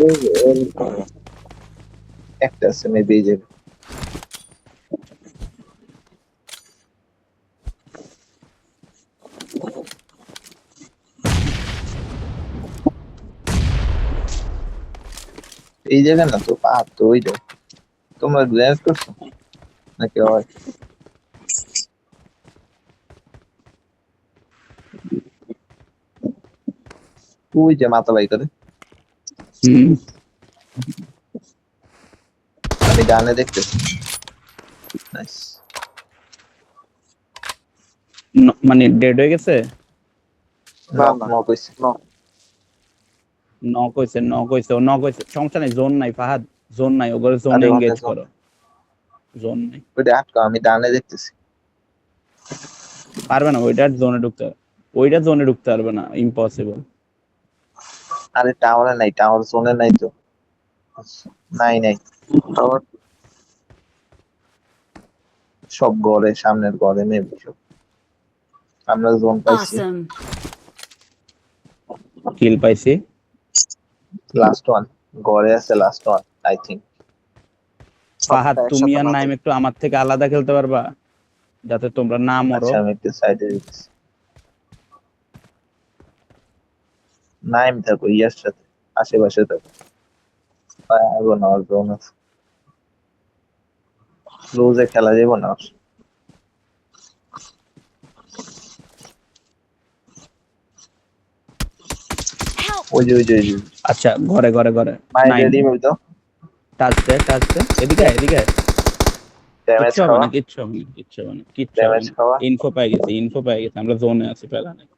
এই যে একটা আছে মেবি এই যে এই জায়গা না তো পাহাড় তো ওই জায়গা তোমরা গ্ল্যান্স করছো নাকি হয় ওই যে মাথা বাই করে হুম আমি ডানে দেখতেছি নাইস মানে ডেড হয়ে গেছে। না নক না নক হইছে না নক হইছে সমস্যা নাই, জোন নাই ফাহাদ, জোন নাই, ওগুলো জোন আরে এঙ্গেজ ওখানে করো, জোন নাই। ওইটা আটকা আমি ডানে দেখতেছি পারবে না ওইটার জোনে ঢুকতে, ওইটা জোনে ঢুকতে পারবে না, ইম্পসিবল। আরে টাওয়ারে নাই টাওয়ার জোনে নাই তো নাই নাই টাওয়ার সব ঘরে সামনের ঘরে মেবি সব আমরা জোন পাইছি Awesome. কিল পাইছি। লাস্ট ওয়ান ঘরে আছে last one I think Fahad সবটা তুমি একসাথে আর না নাইম একটু আমার থেকে আলাদা খেলতে পারবা, যাতে তোমরা না মরো। আচ্ছা আমি একটু সাইডে দিচ্ছি নাইম থাকো ইয়ার সাথে আশেপাশে থাকো পারবো না আর জোন আছে ক্লোজে খেলা যাবো না Help! ওই যে ওই যে ওই যে আচ্ছা ঘরে ঘরে ঘরে মাই নাইম রেডি মুভি তো টাচ দে এদিকে আয়, এদিকে আয়। ড্যামেজ কিচ্ছু হবে খাওয়া না, কিচ্ছু হবে না, কিচ্ছু হবে না, কিচ্ছু হবে ড্যামেজ না। খাওয়া ইনফো পেয়ে গেছি, আমরা জোনে আছি পেলা নাই।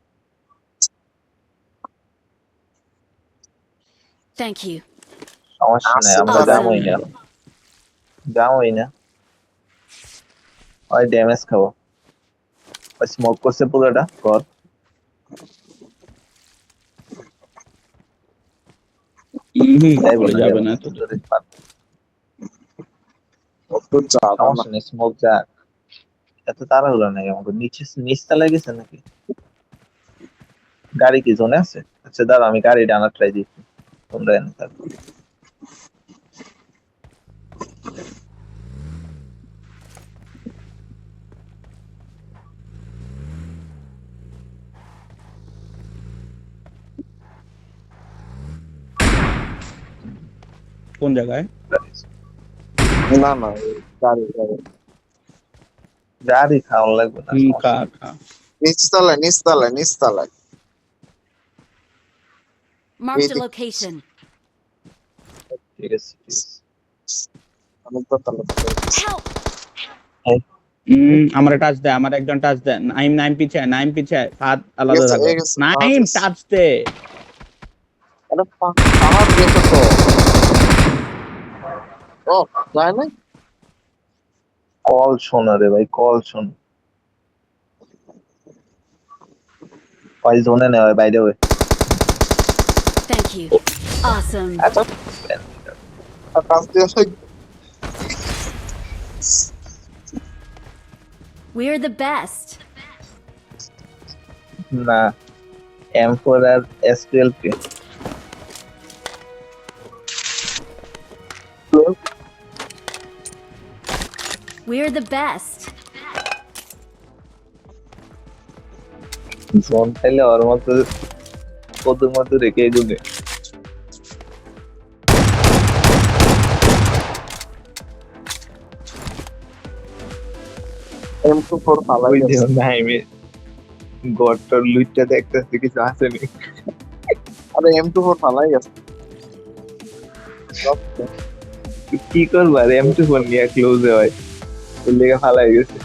Thank you. সমস্যা নাই আমরা Awesome. যাবোই না যাবোই না ওই ড্যামেজ খাবো ওই স্মোক করছে পুরোটা ঘর যাইবো বলে না যাবে যাবো না না এত দূর। যদি পার- তো যাবে না সমস্যা নেই স্মোক যাক এত তাড়াহুড়ো নাই আমাকে নিচতলায় গেছে নাকি গাড়ি কি জোনে আছে আচ্ছা দাঁড়া আমি গাড়ি আনার ট্রাই দিচ্ছি তোমরা এনে থাকো কোন জায়গায়? না না গাড়ি গাড়ি গাড়ি খাওয়ান লাগবে না সমস্যা খা নেই। খা। নিচতলায় Marked a Easy. location. ঠিক আছে ঠিক আছে আমি তো তাহলে Help! আমার টাচ দে, আমার একজন টাচ দে। নাইম পিছায় ফাহাদ আলাদা থাকো। নাইম টাচ দে। আরে পাহাড় গেছে তো ও যায় না কল শোনো রে ভাই কল শোন ওই জোনে নেওয়া বাইরে ওই Thank you. Awesome. আচ্ছা আর কাজ দিয়ে We're the best. না M4 আর S12 কে We're the best. জোন খাইলে ওর মতো কদুর মতো রেখে এগুনে M24 ফালাই ওই যে গেছে নাইমে গড়টার লুইটটা দেখতেছে কিছু আসেনি আরে M24 ফালাই গেছে কি করবো আর M24 নিয়ে ক্লোজে হয় ওর লেগে ফালাই গেছে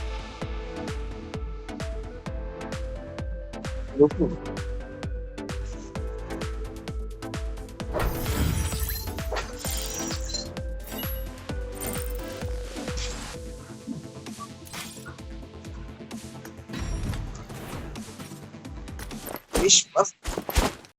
ইস